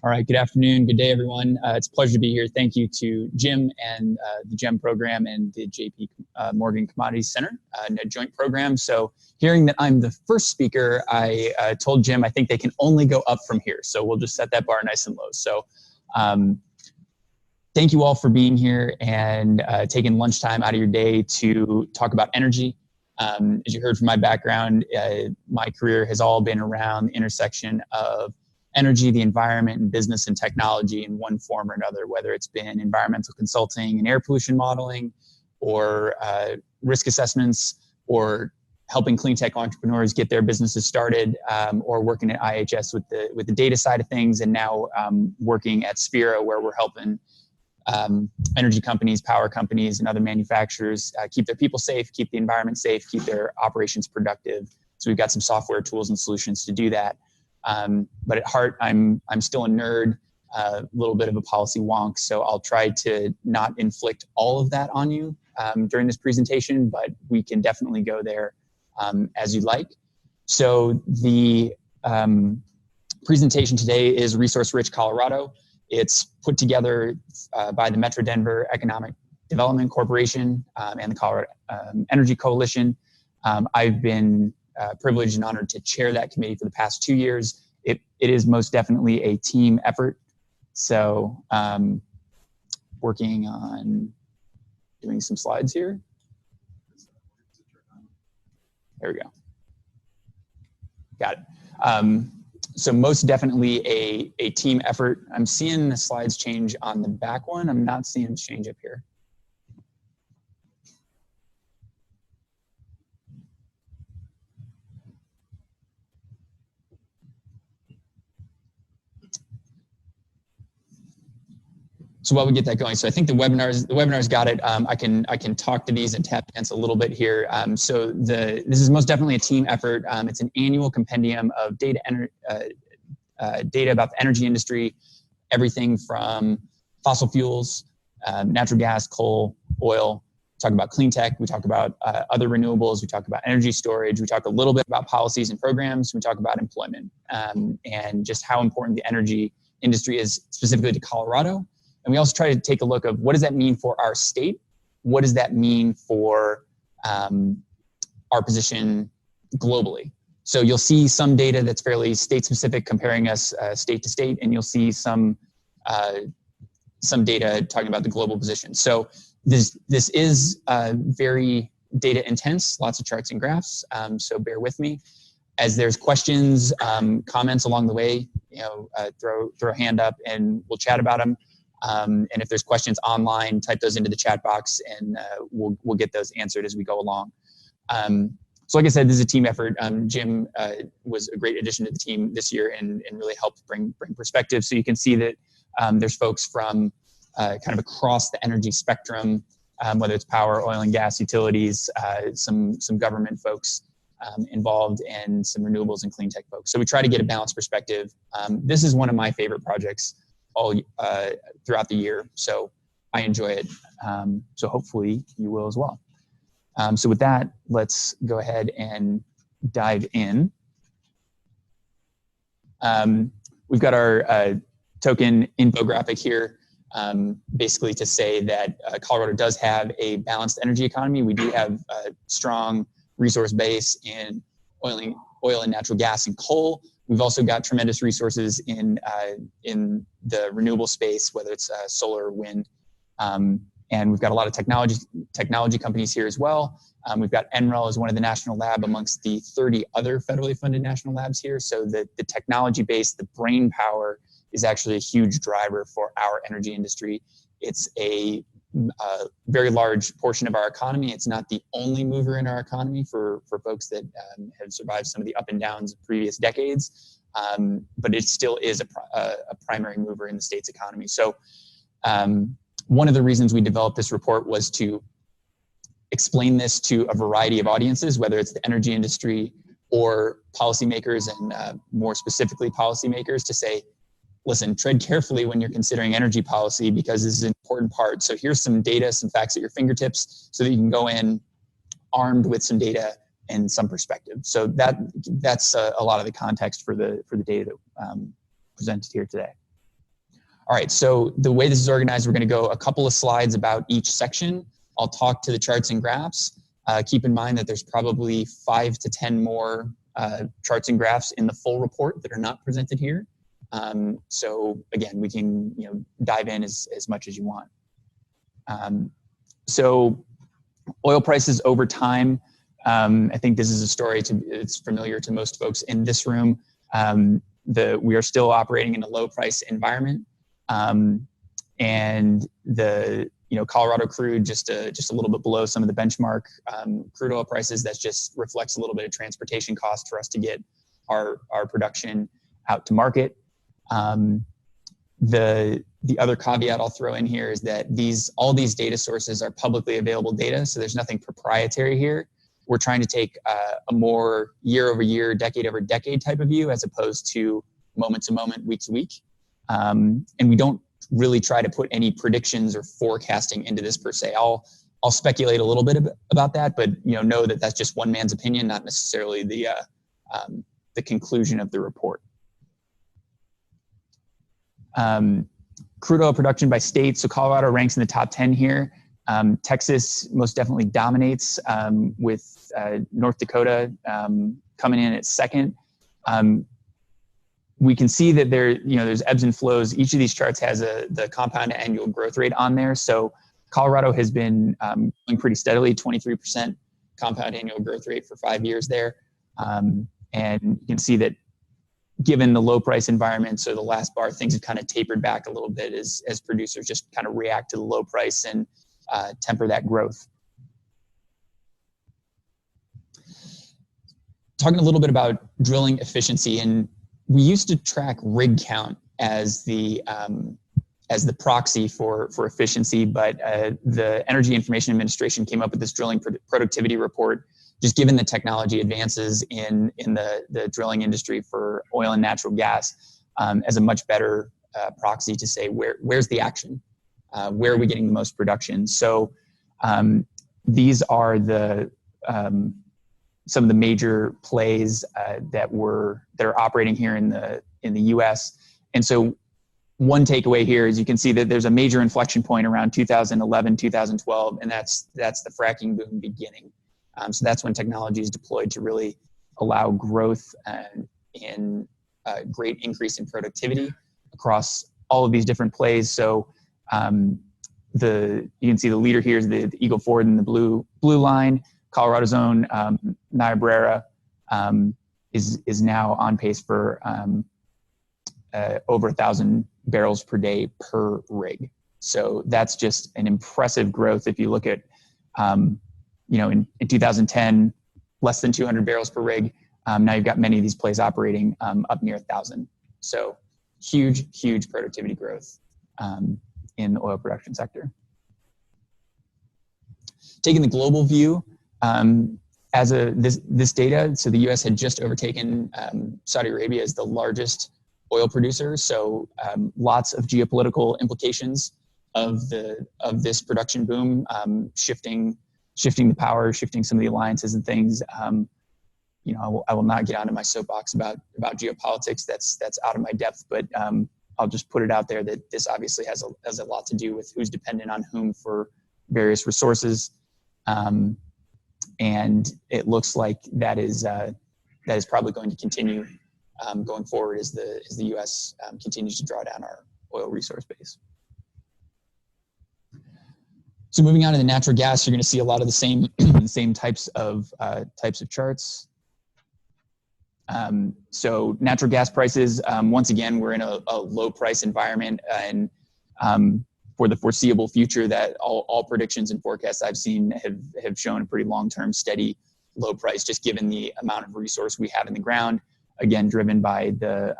All right, good afternoon, good day, everyone. It's a pleasure to be here. Thank you to Jim and the GEM program and the JP Morgan Commodities Center in a joint program. So hearing that I'm the first speaker, I told Jim I think they can only go up from here. So we'll just set that bar nice and low. So thank you all for being here and taking lunchtime out of your day to talk about energy. As you heard from my background, my career has all been around the intersection of energy, the environment, and business and technology in one form or another, whether it's been environmental consulting and air pollution modeling, or risk assessments, or helping clean tech entrepreneurs get their businesses started, or working at IHS with the data side of things, and now working at Spira, where we're helping energy companies, power companies, and other manufacturers keep their people safe, keep the environment safe, keep their operations productive. So we've got some software tools and solutions to do that. But at heart, I'm still a nerd, a little bit of a policy wonk, so I'll try to not inflict all of that on you during this presentation, but we can definitely go there as you like. So the presentation today is Resource Rich Colorado. It's put together by the Metro Denver Economic Development Corporation and the Colorado Energy Coalition. I've been privileged and honored to chair that committee for the past 2 years. It is most definitely a team effort. So working on doing some slides here. There we go. Got it. So most definitely a team effort. I'm seeing the slides change on the back one. I'm not seeing them change up here. So while we get that going, so I think the webinar's got it. I can talk to these and tap dance a little bit here. So this is most definitely a team effort. It's an annual compendium of data about the energy industry, everything from fossil fuels, natural gas, coal, oil. We talk about clean tech. We talk about other renewables. We talk about energy storage. We talk a little bit about policies and programs. We talk about employment and just how important the energy industry is specifically to Colorado. And we also try to take a look of what does that mean for our state? What does that mean for our position globally? So you'll see some data that's fairly state specific comparing us state to state, and you'll see some data talking about the global position. So this is very data intense, lots of charts and graphs, so bear with me. As there's questions, comments along the way, throw a hand up and we'll chat about them. And if there's questions online, type those into the chat box and we'll get those answered as we go along. So like I said, this is a team effort. Jim was a great addition to the team this year and really helped bring perspective. So you can see that there's folks from kind of across the energy spectrum, whether it's power, oil and gas, utilities, some government folks involved, and some renewables and clean tech folks. So we try to get a balanced perspective. This is one of my favorite projects all throughout the year, so I enjoy it. So hopefully you will as well. So with that, let's go ahead and dive in. We've got our token infographic here, basically to say that Colorado does have a balanced energy economy. We do have a strong resource base in oil and natural gas and coal. We've also got tremendous resources in the renewable space, whether it's solar or wind. And we've got a lot of technology companies here as well. We've got NREL as one of the national lab amongst the 30 other federally funded national labs here. So the technology base, the brain power is actually a huge driver for our energy industry. It's a very large portion of our economy. It's not the only mover in our economy for folks that have survived some of the up and downs of previous decades, but it still is a primary mover in the state's economy. So one of the reasons we developed this report was to explain this to a variety of audiences, whether it's the energy industry or policymakers, and more specifically policymakers, to say, listen, tread carefully when you're considering energy policy because this is an important part. So here's some data, some facts at your fingertips so that you can go in armed with some data and some perspective. So that's a lot of the context for the data that presented here today. All right, so the way this is organized, we're going to go a couple of slides about each section. I'll talk to the charts and graphs. Keep in mind that there's probably 5 to 10 more charts and graphs in the full report that are not presented here. So again, we can dive in as much as you want. So oil prices over time. I think this is a story it's familiar to most folks in this room. We are still operating in a low price environment. And Colorado crude just a little bit below some of the benchmark crude oil prices. That just reflects a little bit of transportation cost for us to get our production out to market. The other caveat I'll throw in here is that all these data sources are publicly available data, so there's nothing proprietary here. We're trying to take a more year-over-year, decade-over-decade type of view as opposed to moment-to-moment, week-to-week. And we don't really try to put any predictions or forecasting into this per se. I'll speculate a little bit about that, but know that that's just one man's opinion, not necessarily the conclusion of the report. Crude oil production by state. So Colorado ranks in the top 10 here. Texas most definitely dominates, with North Dakota coming in at second. We can see that there's ebbs and flows. Each of these charts has the compound annual growth rate on there. So Colorado has been going pretty steadily, 23% compound annual growth rate for 5 years there. And you can see that given the low price environment, so the last bar, things have kind of tapered back a little bit as producers just kind of react to the low price and temper that growth. Talking a little bit about drilling efficiency, and we used to track rig count as the proxy for efficiency, but the Energy Information Administration came up with this drilling productivity report, just given the technology advances in the drilling industry for oil and natural gas, as a much better proxy to say where's the action, where are we getting the most production. So these are some of the major plays that are operating here in the U.S. And so one takeaway here is you can see that there's a major inflection point around 2011, 2012, and that's the fracking boom beginning. So that's when technology is deployed to really allow growth and great increase in productivity across all of these different plays. So you can see the leader here is the Eagle Ford in the blue line. Colorado's own Niobrara is now on pace for over 1,000 barrels per day per rig. So that's just an impressive growth. If you look at in 2010, less than 200 barrels per rig. Now you've got many of these plays operating up near 1,000. So huge productivity growth in the oil production sector. Taking the global view, this data, so the U.S. had just overtaken Saudi Arabia as the largest oil producer. So lots of geopolitical implications of this production boom, shifting the power, shifting some of the alliances and things. I will not get onto my soapbox about geopolitics. That's out of my depth, but I'll just put it out there that this obviously has a lot to do with who's dependent on whom for various resources. And it looks like that is probably going to continue going forward as the U.S. continues to draw down our oil resource base. So moving on to the natural gas, you're going to see a lot of the same types of charts. So natural gas prices, once again, we're in a low price environment, and for the foreseeable future, that all predictions and forecasts I've seen have shown a pretty long-term steady low price, just given the amount of resource we have in the ground, again, driven by the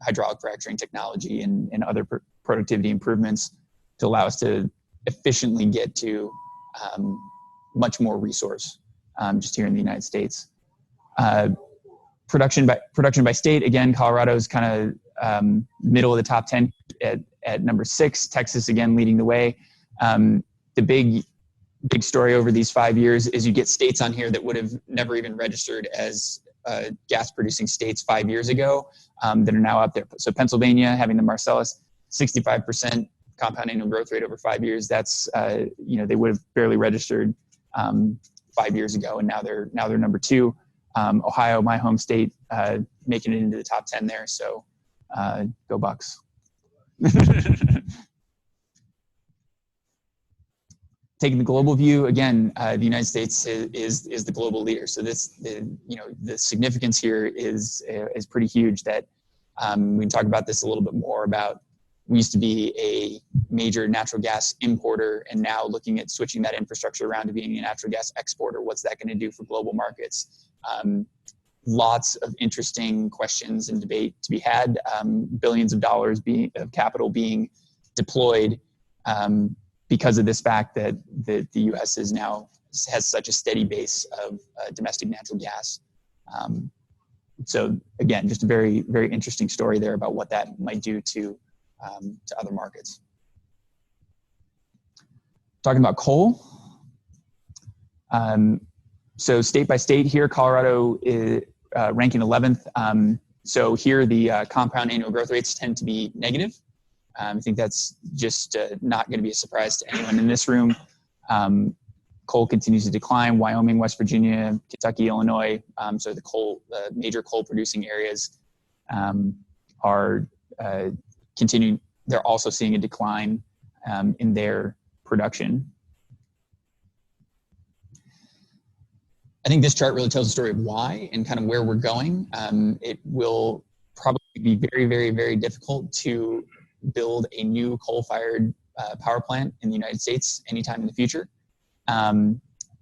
hydraulic fracturing technology and other productivity improvements to allow us to efficiently get to much more resource just here in the United States. Production by state, again, Colorado's kind of middle of the top 10 at number 6. Texas, again, leading the way. The big story over these 5 years is you get states on here that would have never even registered as gas producing states 5 years ago that are now up there. So Pennsylvania having the Marcellus, 65% compound annual growth rate over 5 years. That's they would have barely registered 5 years ago, and now they're number 2. Ohio, my home state, making it into the top 10 there. So go Bucks. Taking the global view, again, the United States is the global leader. So the significance here is pretty huge. That we can talk about this a little bit more about. We used to be a major natural gas importer, and now looking at switching that infrastructure around to being a natural gas exporter. What's that going to do for global markets? Lots of interesting questions and debate to be had. Billions of dollars of capital being deployed because of this fact that the U.S. has such a steady base of domestic natural gas. So again, just a very, very interesting story there about what that might do to other markets. Talking about coal. So state by state here, Colorado is ranking 11th. So here the compound annual growth rates tend to be negative. I think that's just not going to be a surprise to anyone in this room. Coal continues to decline. Wyoming, West Virginia, Kentucky, Illinois. So the major coal producing areas are continuing. They're also seeing a decline in their production. I think this chart really tells the story of why and kind of where we're going. It will probably be very, very, very difficult to build a new coal-fired power plant in the United States anytime in the future.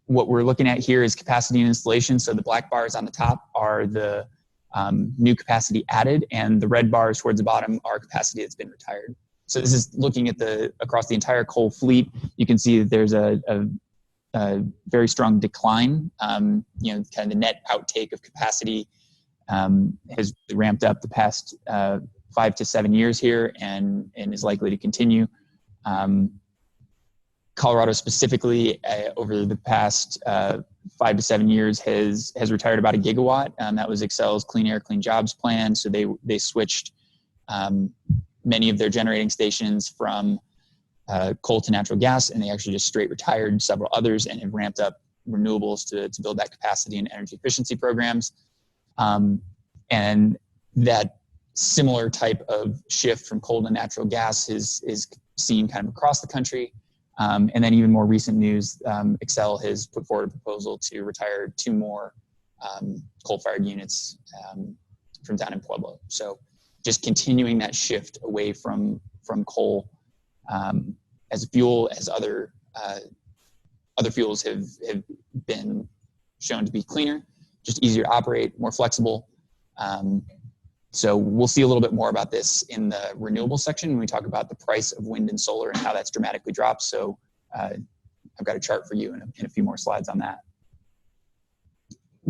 What we're looking at here is capacity and installation. So the black bars on the top are the new capacity added, and the red bars towards the bottom are capacity that's been retired. So this is looking at across the entire coal fleet. You can see that there's a very strong decline. Kind of the net outtake of capacity has ramped up the past 5 to 7 years here, and is likely to continue. Colorado specifically, over the past 5 to 7 years, has retired about 1 gigawatt. That was Xcel's Clean Air, Clean Jobs plan. So they switched many of their generating stations from coal to natural gas, and they actually just straight retired several others and have ramped up renewables to build that capacity and energy efficiency programs. And that similar type of shift from coal to natural gas is seen kind of across the country. And then even more recent news, Xcel has put forward a proposal to retire 2 more coal-fired units from down in Pueblo. So just continuing that shift away from coal as a fuel, as other fuels have been shown to be cleaner, just easier to operate, more flexible. So we'll see a little bit more about this in the renewable section when we talk about the price of wind and solar and how that's dramatically dropped. So I've got a chart for you in a few more slides on that.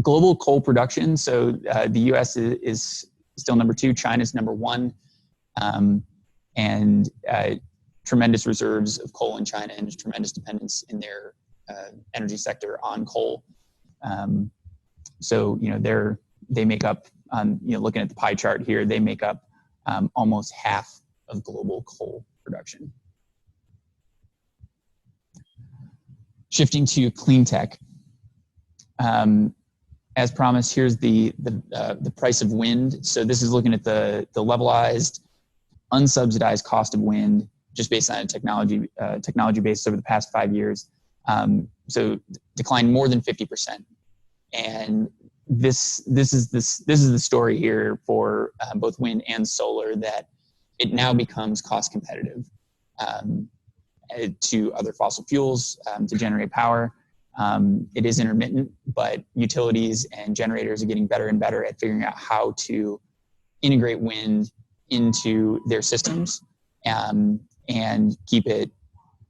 Global coal production. So the U.S. is still number 2. China's number 1. And tremendous reserves of coal in China and tremendous dependence in their energy sector on coal. So they make up, looking at the pie chart here, they make up almost half of global coal production. Shifting to clean tech. As promised, here's the price of wind. So this is looking at the levelized, unsubsidized cost of wind, just based on a technology basis over the past 5 years. So declined more than 50%. And this is the story here for both wind and solar, that it now becomes cost competitive to other fossil fuels to generate power. It is intermittent, but utilities and generators are getting better and better at figuring out how to integrate wind into their systems and keep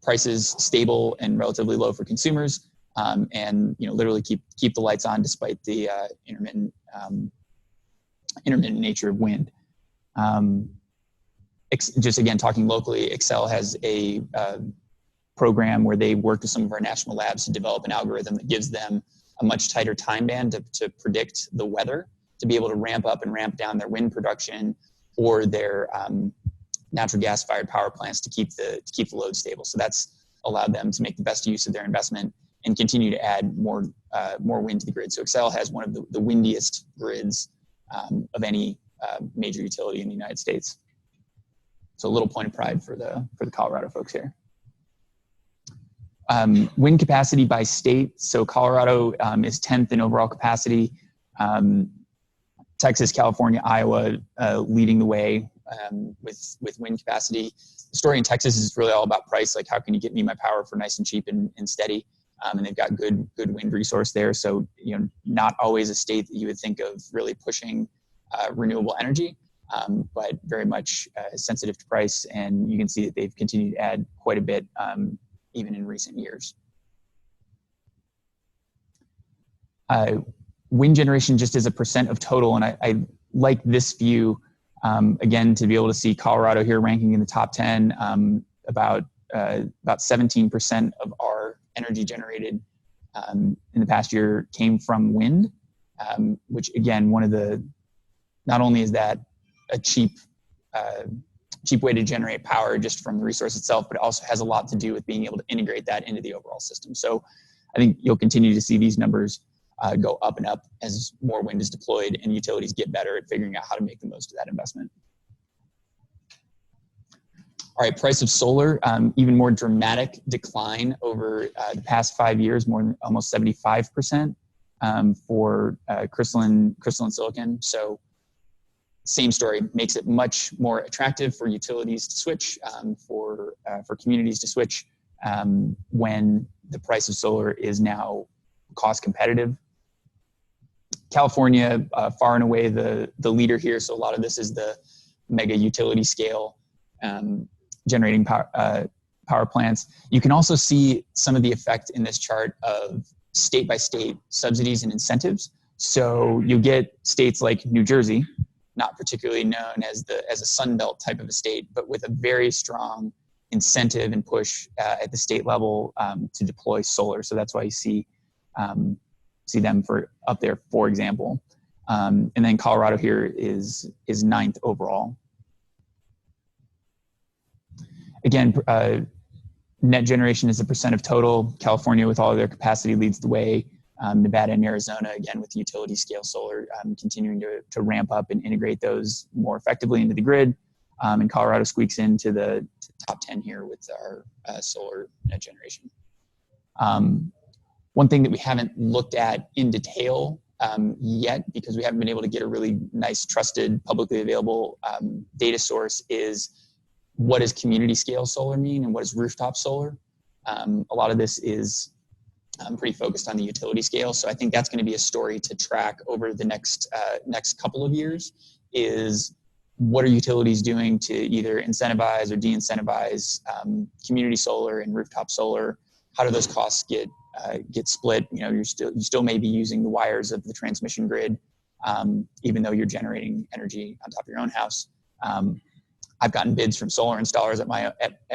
prices stable and relatively low for consumers, and literally keep the lights on despite the intermittent nature of wind. Just again, talking locally, Xcel has a program where they work with some of our national labs to develop an algorithm that gives them a much tighter time band to predict the weather. to be able to ramp up and ramp down their wind production or their natural gas-fired power plants to keep the load stable. So that's allowed them to make the best use of their investment and continue to add more wind to the grid. So Xcel has one of the windiest grids of any major utility in the United States. So a little point of pride for the Colorado folks here. Wind capacity by state. So Colorado is 10th in overall capacity. Texas, California, Iowa leading the way with wind capacity. The story in Texas is really all about price. Like, how can you get me my power for nice and cheap and steady? And they've got good wind resource there. So, not always a state that you would think of really pushing renewable energy, but very much sensitive to price. And you can see that they've continued to add quite a bit, even in recent years. Wind generation just as a percent of total, and I like this view, again, to be able to see Colorado here ranking in the top 10, about 17% of our energy generated in the past year came from wind, which again, not only is that a cheap way to generate power just from the resource itself, but it also has a lot to do with being able to integrate that into the overall system. So I think you'll continue to see these numbers go up and up as more wind is deployed and utilities get better at figuring out how to make the most of that investment. All right, price of solar, even more dramatic decline over the past 5 years, more than almost 75% for crystalline silicon. So same story, makes it much more attractive for utilities to switch, for communities to switch when the price of solar is now cost competitive. California, far and away the leader here. So a lot of this is the mega utility scale generating power plants. You can also see some of the effect in this chart of state by state subsidies and incentives. So you get states like New Jersey, not particularly known as a Sun Belt type of a state, but with a very strong incentive and push at the state level to deploy solar. So that's why you see them up there, for example. And then Colorado here is 9th overall. Again, net generation is a percent of total. California, with all of their capacity, leads the way. Nevada and Arizona, again, with utility scale solar, continuing to ramp up and integrate those more effectively into the grid. And Colorado squeaks into the top 10 here with our solar net generation. One thing that we haven't looked at in detail yet, because we haven't been able to get a really nice, trusted, publicly available data source, is what does community scale solar mean and what is rooftop solar? A lot of this is pretty focused on the utility scale. So I think that's going to be a story to track over the next couple of years, is what are utilities doing to either incentivize or de-incentivize community solar and rooftop solar? How do those costs get split? You still may be using the wires of the transmission grid, even though you're generating energy on top of your own house. I've gotten bids from solar installers at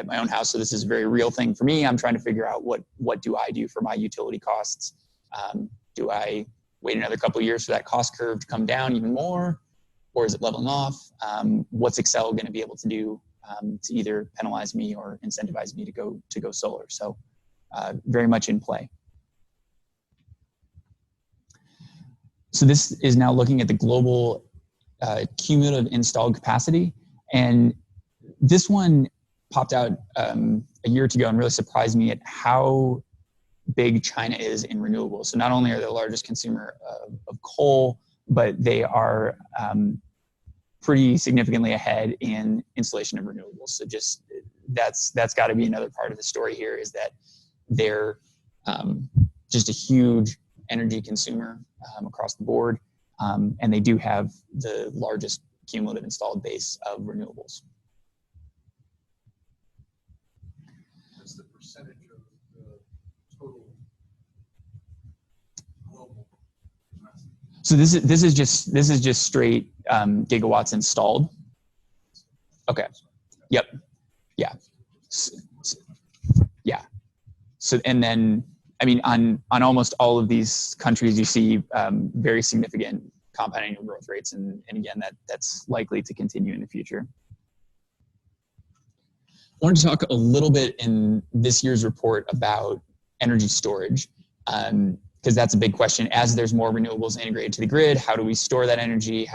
my own house, so this is a very real thing for me. I'm trying to figure out what do I do for my utility costs. Do I wait another couple of years for that cost curve to come down even more, or is it leveling off? What's Xcel going to be able to do to either penalize me or incentivize me to go solar? So very much in play. So this is now looking at the global cumulative installed capacity. And this one popped out a year or two ago and really surprised me at how big China is in renewables. So not only are they the largest consumer of coal, but they are pretty significantly ahead in installation of renewables. So just that's got to be another part of the story here, is that they're just a huge energy consumer across the board, and they do have the largest cumulative installed base of renewables. What's the percentage of the total global capacity? So this is just straight gigawatts installed. Okay. Yep. Yeah. Yeah. So, and then, I mean, on almost all of these countries, you see very significant compound annual growth rates. And again, that's likely to continue in the future. I wanted to talk a little bit in this year's report about energy storage, because that's a big question. As there's more renewables integrated to the grid, how do we store that energy?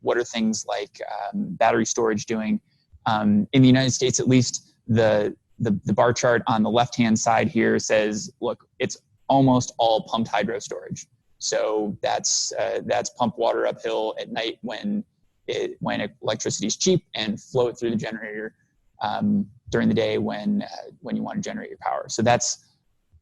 What are things like battery storage doing? In the United States, at least, the bar chart on the left-hand side here says, look, it's almost all pumped hydro storage. So that's pump water uphill at night when electricity is cheap, and flow it through the generator during the day when you want to generate your power. So that's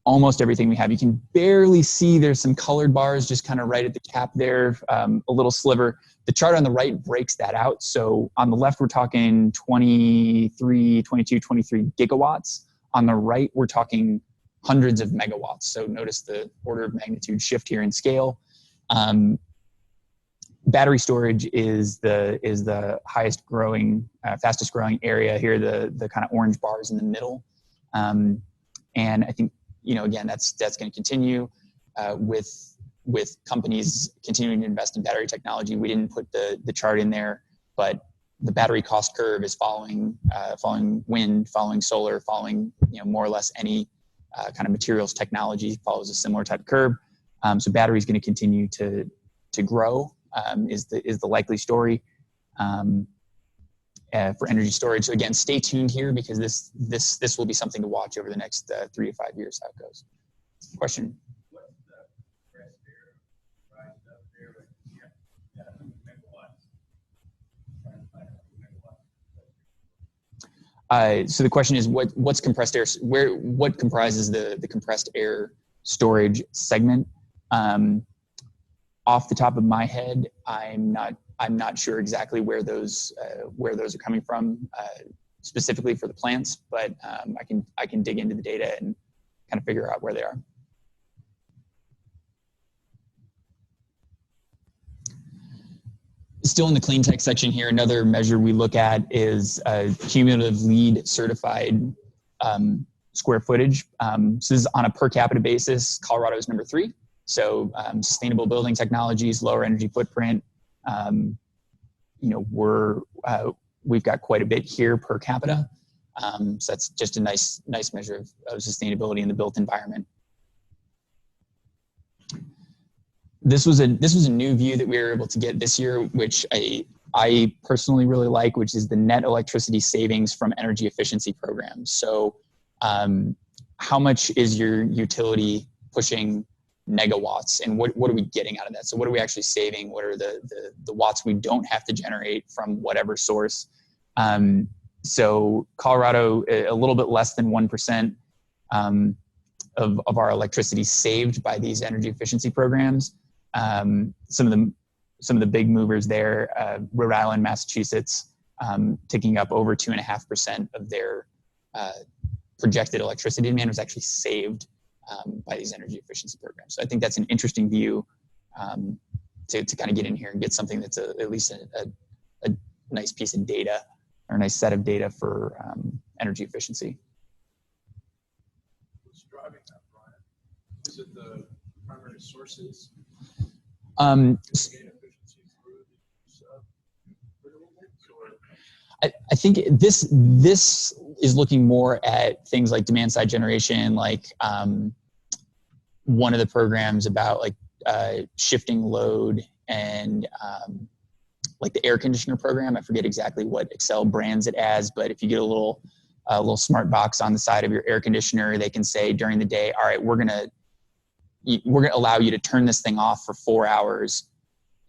almost everything we have. You can barely see there's some colored bars just kind of right at the cap there, a little sliver. The chart on the right breaks that out. So on the left, we're talking 23 gigawatts. On the right, we're talking hundreds of megawatts. So notice the order of magnitude shift here in scale. Battery storage is the highest growing, fastest growing area here, the kind of orange bars in the middle. And I think, again, that's going to continue with companies continuing to invest in battery technology. We didn't put the chart in there, but the battery cost curve is following wind, following solar, following more or less any kind of materials technology follows a similar type of curve. So battery is going to continue to grow, is the likely story for energy storage. So again, stay tuned here, because this will be something to watch over the next 3 to 5 years, how it goes. Question? What's the compressed air rise up there? Megawatts. So the question is, what's compressed air? What comprises the compressed air storage segment? Off the top of my head, I'm not sure exactly where those are coming from specifically for the plants, but I can dig into the data and kind of figure out where they are. Still in the clean tech section here, another measure we look at is cumulative LEED certified square footage. So this is on a per capita basis. Colorado is number 3. So sustainable building technologies, lower energy footprint. We've got quite a bit here per capita. So that's just a nice measure of sustainability in the built environment. This was a new view that we were able to get this year, which I personally really like, which is the net electricity savings from energy efficiency programs. So how much is your utility pushing megawatts, and what are we getting out of that? So what are we actually saving? What are the watts we don't have to generate from whatever source? So Colorado, a little bit less than 1% of our electricity saved by these energy efficiency programs. Some of the big movers there, Rhode Island, Massachusetts, ticking up over 2.5% of their projected electricity demand was actually saved by these energy efficiency programs. So I think that's an interesting view to kind of get in here and get something that's at least a nice piece of data, or a nice set of data for energy efficiency. What's driving that, Brian? Is it the primary sources? I think this is looking more at things like Demandside Generation, like one of the programs about like shifting load, and like the air conditioner program. I forget exactly what Excel brands it as, but if you get a little smart box on the side of your air conditioner, they can say during the day, all right, we're gonna allow you to turn this thing off for 4 hours.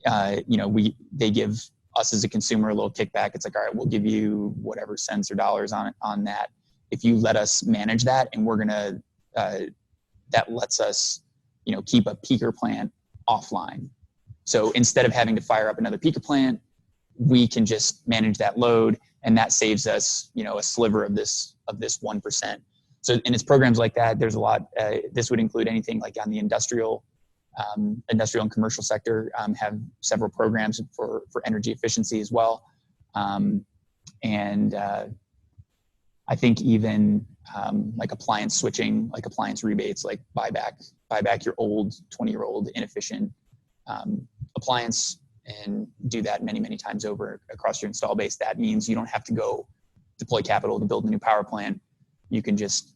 They give us as a consumer a little kickback. It's like, all right, we'll give you whatever cents or dollars on that if you let us manage that, and we're gonna that lets us keep a peaker plant offline. So instead of having to fire up another peaker plant, we can just manage that load, and that saves us a sliver of this 1%. So in its programs like that, there's a lot. This would include anything like on the industrial and commercial sector, have several programs for energy efficiency as well. And I think even like appliance switching, like appliance rebates, like buy back your old 20-year-old inefficient appliance and do that many, many times over across your install base. That means you don't have to go deploy capital to build a new power plant. You can just,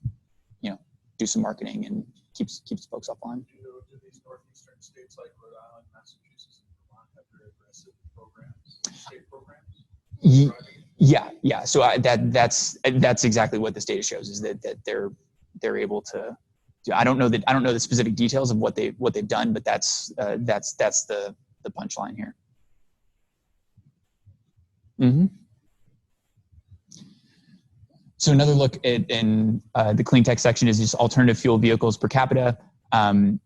do some marketing and keeps folks offline. Do these northeastern states like Rhode Island, Massachusetts, and Vermont have very aggressive programs, state programs? Yeah. So that's exactly what this data shows, is that they're able to. I don't know the specific details of what they've done, but that's the punchline here. Mm-hmm. So another look in the clean tech section is just alternative fuel vehicles per capita.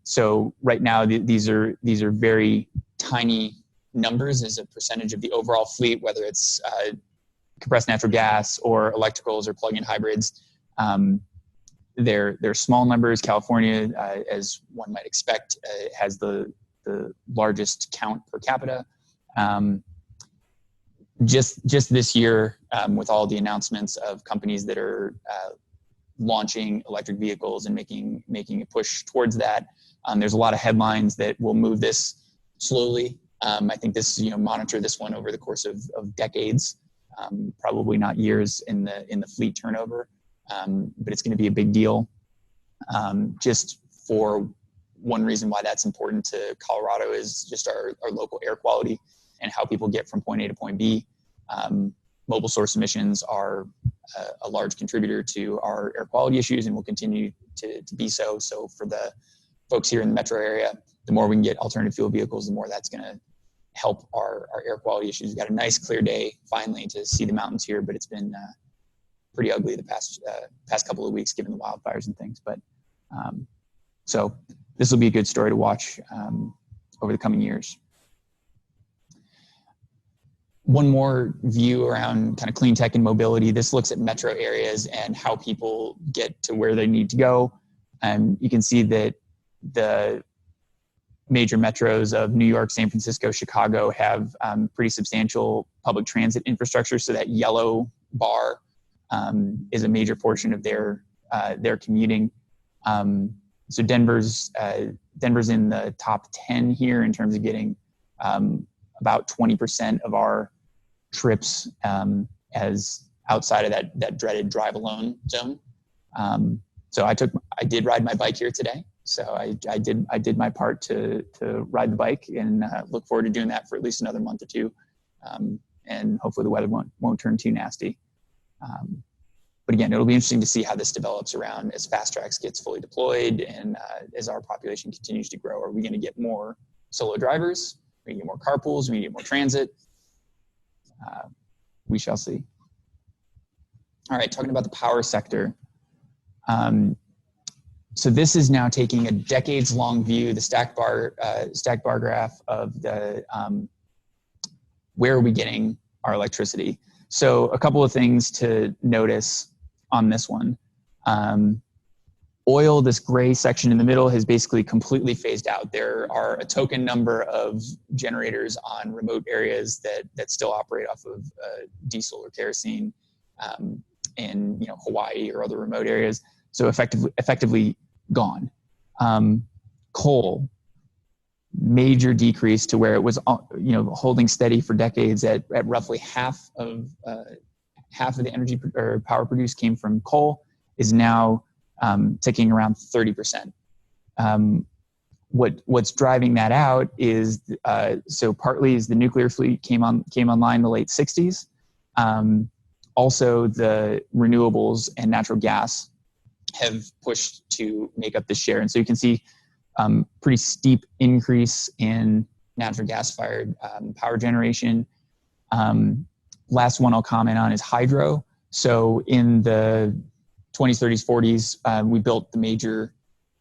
So right now these are very tiny numbers as a percentage of the overall fleet, whether it's compressed natural gas or electricals or plug-in hybrids. They're small numbers. California, as one might expect, has the largest count per capita. Just this year, with all the announcements of companies that are launching electric vehicles and making a push towards that, there's a lot of headlines that will move this slowly. I think this, monitor this one over the course of decades, probably not years in the fleet turnover, but it's going to be a big deal. Just for one reason why that's important to Colorado is just our local air quality and how people get from point A to point B. Mobile source emissions are a large contributor to our air quality issues and will continue to be so. So for the folks here in the metro area, the more we can get alternative fuel vehicles, the more that's going to help our air quality issues. We've got a nice clear day finally to see the mountains here, but it's been pretty ugly the past couple of weeks given the wildfires and things. But so this will be a good story to watch over the coming years. One more view around kind of clean tech and mobility. This looks at metro areas and how people get to where they need to go. You can see that the major metros of New York, San Francisco, Chicago have pretty substantial public transit infrastructure. So that yellow bar is a major portion of their commuting. So Denver's in the top 10 here in terms of getting about 20% of our trips as outside of that dreaded drive alone zone. So I did ride my bike here today. So I did my part to ride the bike, and look forward to doing that for at least another month or two. And hopefully the weather won't turn too nasty. But again, it'll be interesting to see how this develops around as Fast Tracks gets fully deployed and as our population continues to grow. Are we going to get more solo drivers? Are we going to get more carpools? Are we going to get more transit? We shall see. All right, talking about the power sector. So this is now taking a decades-long view, the stack bar graph of the where are we getting our electricity. So a couple of things to notice on this one. Oil, this gray section in the middle, has basically completely phased out. There are a token number of generators on remote areas that still operate off of diesel or kerosene in Hawaii or other remote areas. So effectively gone. Coal, major decrease to where it was holding steady for decades at roughly half of the energy or power produced came from coal, is now ticking around 30%. What's driving that out is so partly is the nuclear fleet came online in the late 60s. Also the renewables and natural gas have pushed to make up the share. And so you can see pretty steep increase in natural gas fired power generation. Last one I'll comment on is hydro. So in the 20s, 30s, 40s, we built the major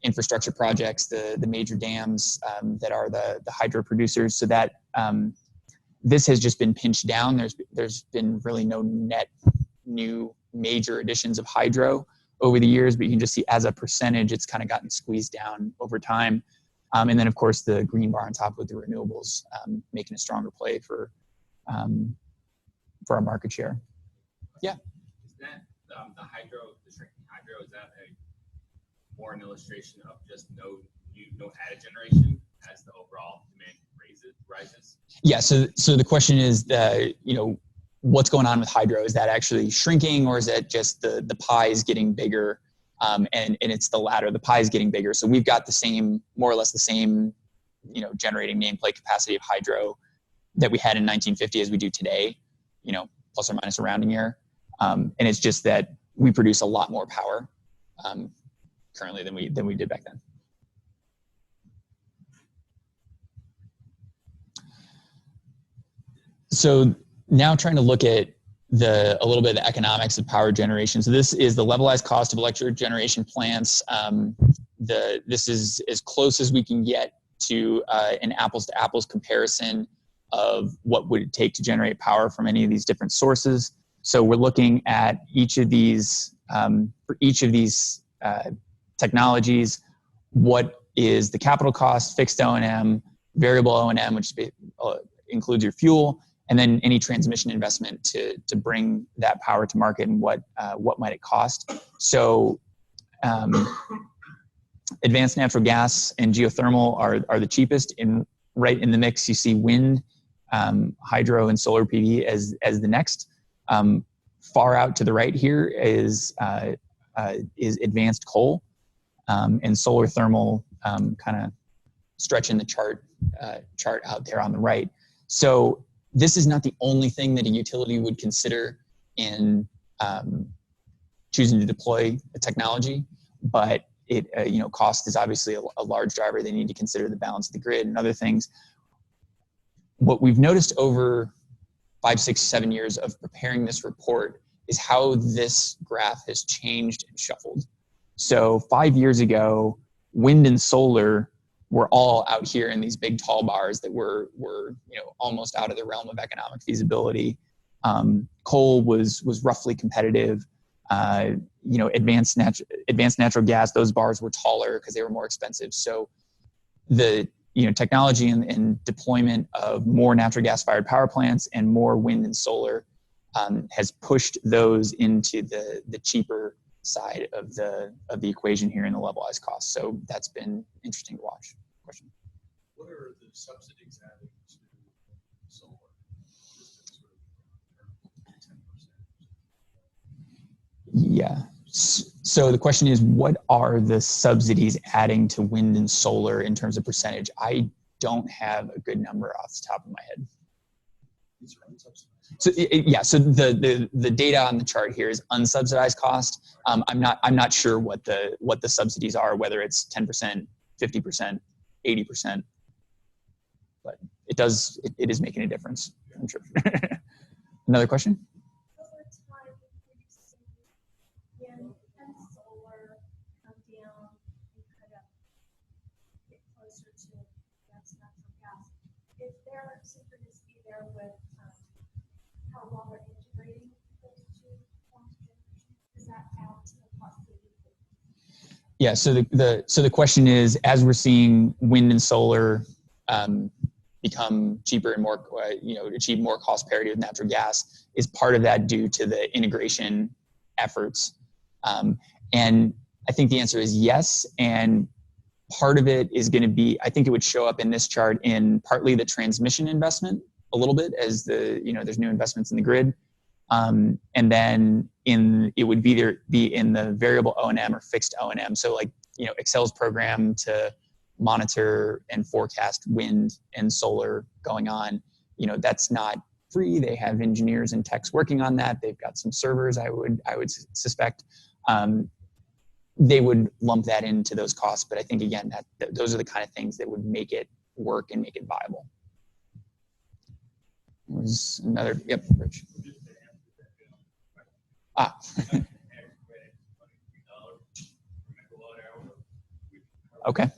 infrastructure projects, the major dams that are the hydro producers. So that this has just been pinched down. There's been really no net new major additions of hydro over the years, but you can just see as a percentage, it's kind of gotten squeezed down over time. And then of course the green bar on top with the renewables making a stronger play for our market share. Yeah. Is that the shrinking hydro, is that more an illustration of just no added generation as the overall demand rises? Yeah. So the question is, what's going on with hydro? Is that actually shrinking, or is it just the pie is getting bigger? And it's the latter. The pie is getting bigger. So we've got more or less the same, generating nameplate capacity of hydro that we had in 1950 as we do today, plus or minus a rounding error. And it's just that we produce a lot more power currently than we did back then. So now trying to look at a little bit of the economics of power generation. So this is the levelized cost of electric generation plants. This is as close as we can get to an apples to apples comparison of what would it take to generate power from any of these different sources. So we're looking at each of these, for each of these technologies, what is the capital cost, fixed O&M, variable O&M, which includes your fuel, and then any transmission investment to bring that power to market, and what might it cost. So advanced natural gas and geothermal are the cheapest. Right in the mix, you see wind, hydro, and solar PV as the next. Far out to the right here is advanced coal, and solar thermal kind of stretching the chart out there on the right. So this is not the only thing that a utility would consider in choosing to deploy a technology, but cost is obviously a large driver. They need to consider the balance of the grid and other things. What we've noticed over 5, 6, 7 years of preparing this report is how this graph has changed and shuffled. So 5 years ago, wind and solar were all out here in these big tall bars that were almost out of the realm of economic feasibility. Coal was roughly competitive. Advanced natural gas, those bars were taller because they were more expensive. So the technology and deployment of more natural gas fired power plants and more wind and solar has pushed those into the cheaper side of the equation here in the levelized cost. So that's been interesting to watch. Question. What are the subsidies adding to solar? Just sort of 10%. Yeah. So the question is, what are the subsidies adding to wind and solar in terms of percentage? I don't have a good number off the top of my head. These are unsubsidized. So so the data on the chart here is unsubsidized cost. I'm not sure what the subsidies are, whether it's 10%, 50%, 80%, but it is making a difference. I'm sure. Another question? Is there synchronicity there with how well we're integrating those two forms of generation? Does that add to the cost savings? Yeah. So the question is, as we're seeing wind and solar become cheaper and more, achieve more cost parity with natural gas, is part of that due to the integration efforts? And I think the answer is yes. And part of it is going to be, I think it would show up in this chart in partly the transmission investment a little bit, as there's new investments in the grid. And then it would either be in the variable O&M or fixed O&M. So Excel's program to monitor and forecast wind and solar going on, that's not free. They have engineers and techs working on that. They've got some servers, I would suspect. They would lump that into those costs, but I think again those are the kind of things that would make it work and make it viable. There's another, yep, Rich. Okay.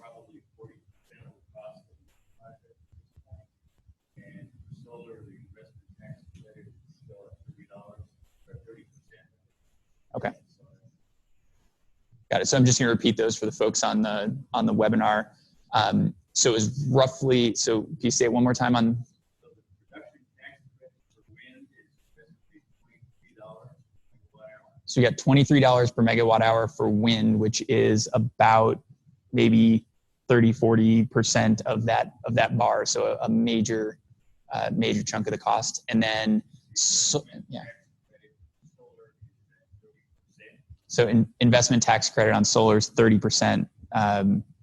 Okay. Got it. So I'm just going to repeat those for the folks on the webinar. So it was roughly, so can you say it one more time on? So the production tax credit for wind is $23 per megawatt hour. So you got $23 per megawatt hour for wind, which is about maybe 30–40% of that bar. So a major chunk of the cost. And then, So investment tax credit on solar is 30%.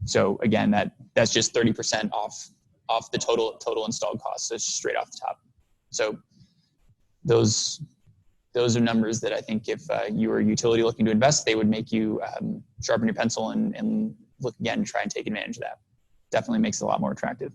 So again, that's just 30% off the total installed cost. So it's straight off the top. So those are numbers that I think if you were a utility looking to invest, they would make you sharpen your pencil and look again and try and take advantage of that. Definitely makes it a lot more attractive.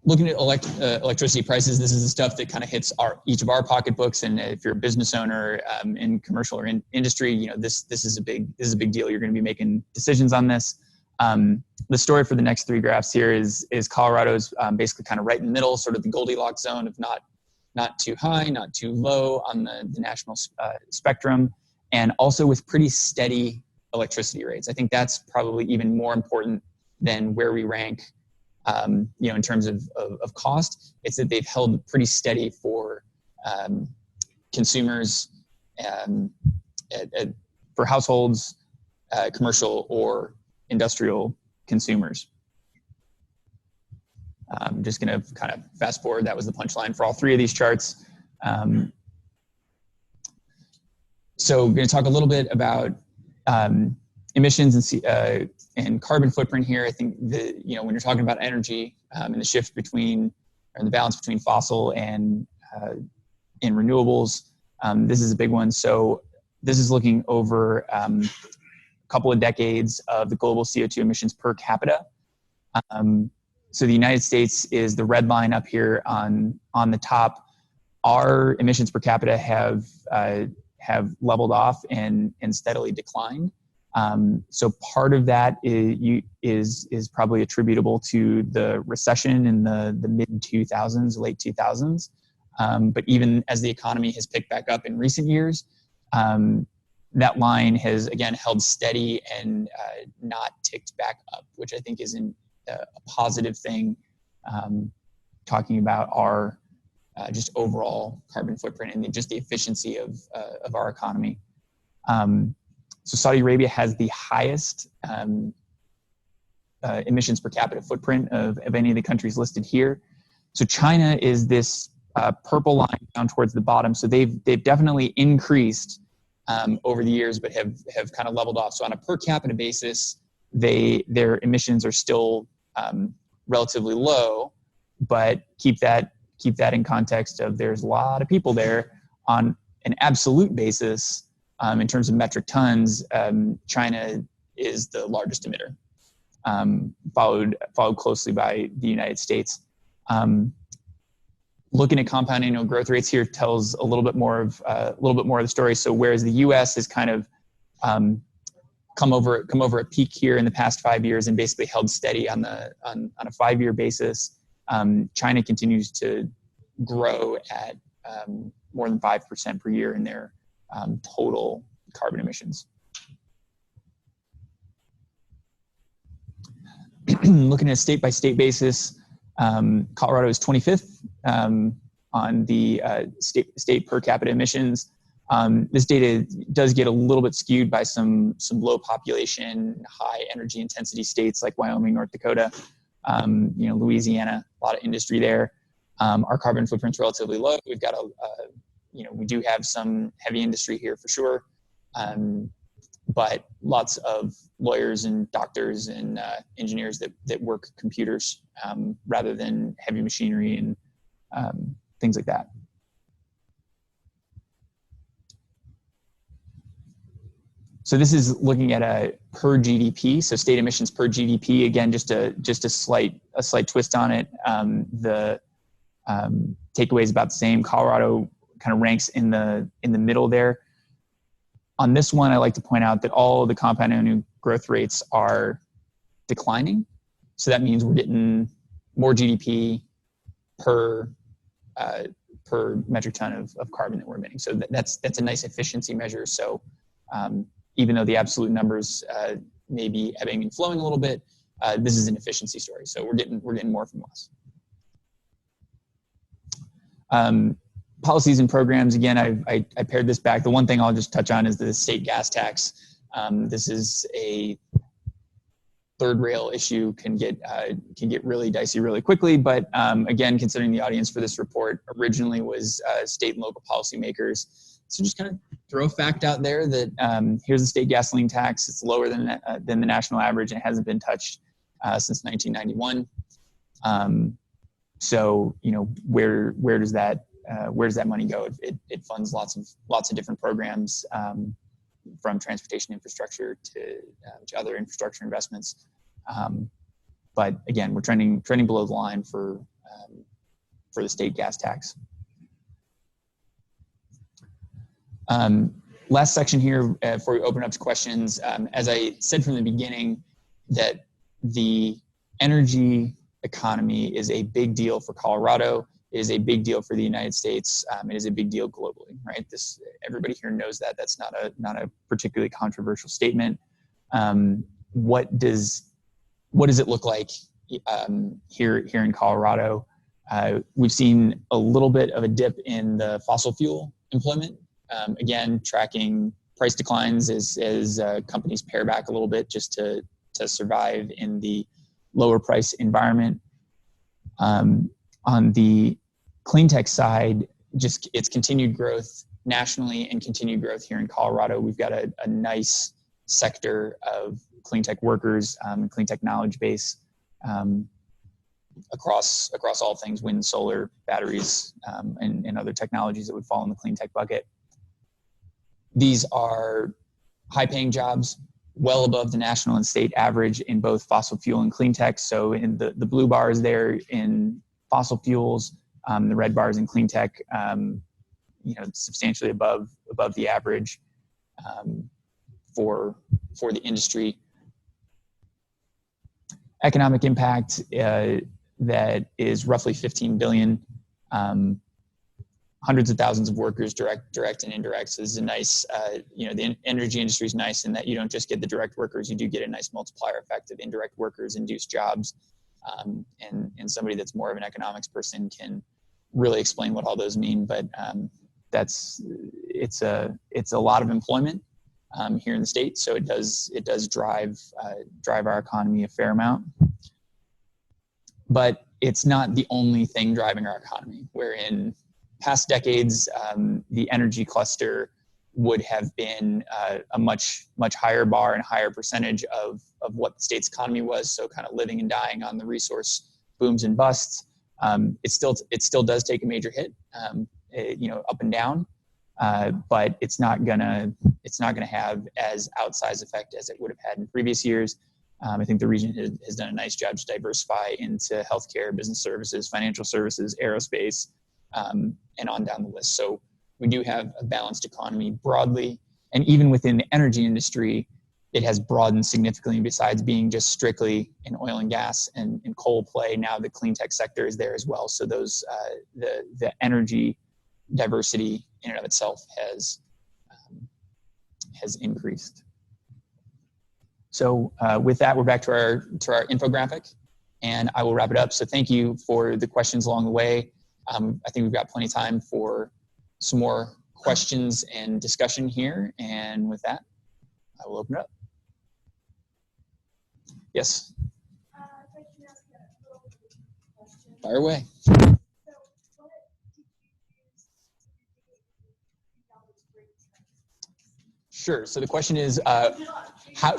Looking at electricity prices, this is the stuff that kind of hits each of our pocketbooks. And if you're a business owner in commercial or in industry, you know this is a big deal. You're going to be making decisions on this. The story for the next three graphs here is Colorado's basically kind of right in the middle, sort of the Goldilocks zone of not too high, not too low on the national spectrum, and also with pretty steady electricity rates. I think that's probably even more important than where we rank. In terms of cost, it's that they've held pretty steady for consumers, for households, commercial or industrial consumers. I'm just going to kind of fast forward. That was the punchline for all three of these charts. So we're going to talk a little bit about emissions and carbon footprint here. I think when you're talking about energy and the shift between, or the balance between fossil and renewables, this is a big one. So this is looking over a couple of decades of the global CO2 emissions per capita. So the United States is the red line up here on the top. Our emissions per capita have leveled off and steadily declined. So part of that is probably attributable to the recession in the mid 2000s, late 2000s. But even as the economy has picked back up in recent years, that line has again held steady and not ticked back up, which I think is a positive thing. Talking about our just overall carbon footprint and just the efficiency of our economy. So Saudi Arabia has the highest emissions per capita footprint of any of the countries listed here. So China is this purple line down towards the bottom. So they've definitely increased over the years, but have kind of leveled off. So on a per capita basis, their emissions are still relatively low, but keep that in context of there's a lot of people there. On an absolute basis. In terms of metric tons, China is the largest emitter, followed closely by the United States. Looking at compound annual growth rates here tells a little bit more of the story. So whereas the U.S. has kind of come over a peak here in the past 5 years and basically held steady on a 5-year basis, China continues to grow at more than 5% per year in their total carbon emissions. Looking at a state-by-state basis, Colorado is 25th on the state per capita emissions. This data does get a little bit skewed by some low population, high energy intensity states like Wyoming, North Dakota, Louisiana, a lot of industry there. Our carbon footprint's relatively low. We've got we do have some heavy industry here for sure, but lots of lawyers and doctors and engineers that work computers rather than heavy machinery and things like that. So this is looking at a per GDP, so state emissions per GDP. Again, just a slight twist on it. The takeaway is about the same. Colorado kind of ranks in the middle there. On this one, I like to point out that all of the compound annual growth rates are declining. So that means we're getting more GDP per metric ton of carbon that we're emitting. So that's a nice efficiency measure. So even though the absolute numbers may be ebbing and flowing a little bit, this is an efficiency story. So we're getting more from less. policies and programs, again, I paired this back. The one thing I'll just touch on is the state gas tax. This is a third rail issue, can get really dicey really quickly. But again, considering the audience for this report originally was state and local policymakers. So just kind of throw a fact out there that here's the state gasoline tax. It's lower than the national average, and it hasn't been touched since 1991. So where does that money go? It funds lots of different programs, from transportation infrastructure to other infrastructure investments. But again, we're trending below the line for the state gas tax. Last section here before we open up to questions. As I said from the beginning, that the energy economy is a big deal for Colorado. It is a big deal for the United States. It is a big deal globally, right? Everybody here knows that. That's not a particularly controversial statement. What does it look like here in Colorado? We've seen a little bit of a dip in the fossil fuel employment. Again, tracking price declines as companies pare back a little bit just to survive in the lower price environment. On the clean tech side, just it's continued growth nationally and continued growth here in Colorado. We've got a nice sector of clean tech workers and clean tech knowledge base across all things: wind, solar, batteries, and other technologies that would fall in the clean tech bucket. These are high-paying jobs, well above the national and state average in both fossil fuel and clean tech. So in the blue bars there in fossil fuels, the red bars in clean tech, substantially above the average for the industry. Economic impact that is roughly 15 billion. Hundreds of thousands of workers, direct and indirect. So this is a nice, the energy industry is nice in that you don't just get the direct workers, you do get a nice multiplier effect of indirect workers, induced jobs. And somebody that's more of an economics person can really explain what all those mean. But it's a lot of employment here in the state. So it does drive our economy a fair amount. But it's not the only thing driving our economy. Where in past decades, the energy cluster would have been a much higher bar and higher percentage of what the state's economy was. So kind of living and dying on the resource booms and busts. It still does take a major hit, up and down, but it's not gonna have as outsized effect as it would have had in previous years. I think the region has done a nice job to diversify into healthcare, business services, financial services, aerospace, and on down the list. So we do have a balanced economy broadly, and even within the energy industry, it has broadened significantly. Besides being just strictly in oil and gas and coal play, now the clean tech sector is there as well. So those the energy diversity in and of itself has increased. So with that, we're back to our infographic, and I will wrap it up. So thank you for the questions along the way. I think we've got plenty of time for some more questions and discussion here. And with that, I will open it up. Yes? I'd like to ask a little question. Fire away. So what did you use to create the Sure. So the question is, how?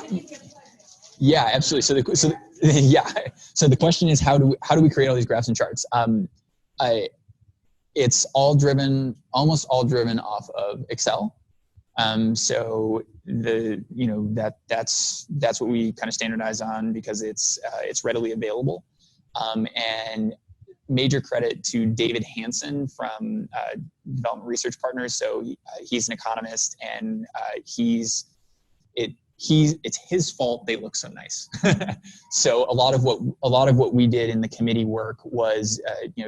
Yeah, absolutely. So the question is, how do we create all these graphs and charts? It's almost all driven off of Excel. So that's what we kind of standardize on because it's readily available. And major credit to David Hansen from Development Research Partners. So he's an economist, and it's his fault they look so nice. So a lot of what we did in the committee work was,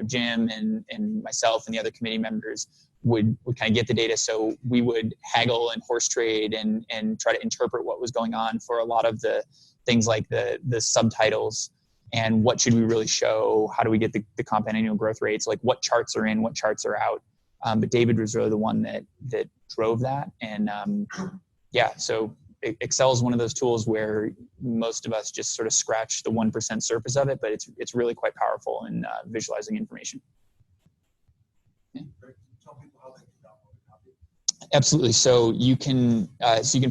Jim and myself and the other committee members would kind of get the data. So we would haggle and horse trade and try to interpret what was going on for a lot of the things like the subtitles and what should we really show? How do we get the compound annual growth rates? Like what charts are in, what charts are out? but David was really the one that drove that. And yeah, so Excel is one of those tools where most of us just sort of scratch the 1% surface of it, but it's really quite powerful in visualizing information. Yeah. Tell people how they can download a copy. Absolutely. So you can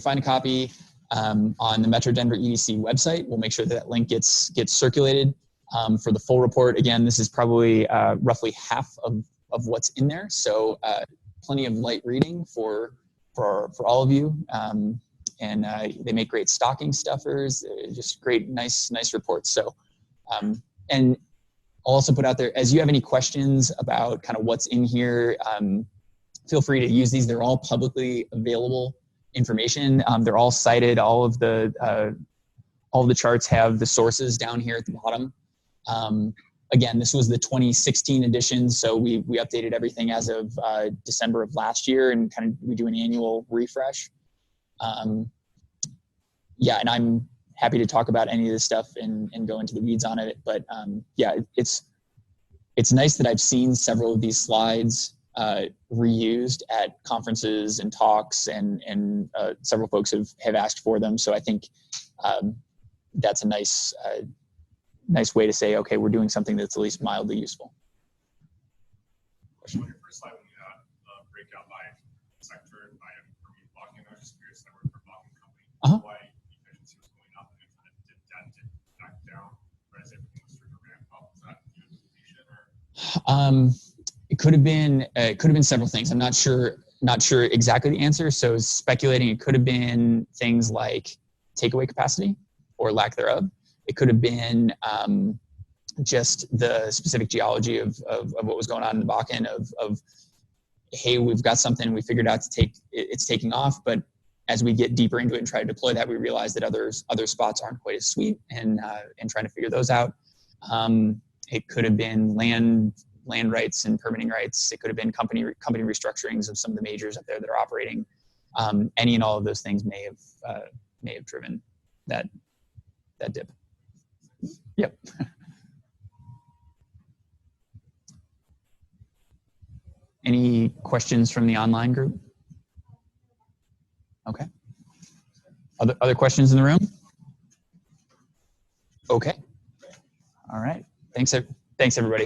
find a copy on the Metro Denver EDC website. We'll make sure that link gets circulated for the full report. Again, this is probably roughly half of what's in there. So plenty of light reading for all of you. And they make great stocking stuffers, just great, nice reports. So, and I'll also put out there, as you have any questions about kind of what's in here, feel free to use these. They're all publicly available information. They're all cited. All of the charts have the sources down here at the bottom. Again, this was the 2016 edition, so we updated everything as of December of last year, and kind of we do an annual refresh. Yeah, and I'm happy to talk about any of this stuff and go into the weeds on it. But yeah, it's nice that I've seen several of these slides reused at conferences and talks, and several folks have asked for them. So I think that's a nice way to say, okay, we're doing something that's at least mildly useful. On your first slide, when you had breakout by sector and by blocking, I was just curious. I work for a blocking company. Why efficiency was going up and it kind of did back down, whereas everything was starting to ramp up? Was that due to depletion or? It could have been several things. I'm not sure exactly the answer. So speculating, it could have been things like takeaway capacity or lack thereof. It could have been just the specific geology of what was going on in the Bakken of hey, we've got something, we figured out it's taking off, but as we get deeper into it and try to deploy that, we realize that other spots aren't quite as sweet, and trying to figure those out. It could have been land rights and permitting rights. It could have been company restructurings of some of the majors up there that are operating. Any and all of those things may have driven that dip. Yep. Any questions from the online group? Okay. Other questions in the room? Okay. All right. Thanks everybody.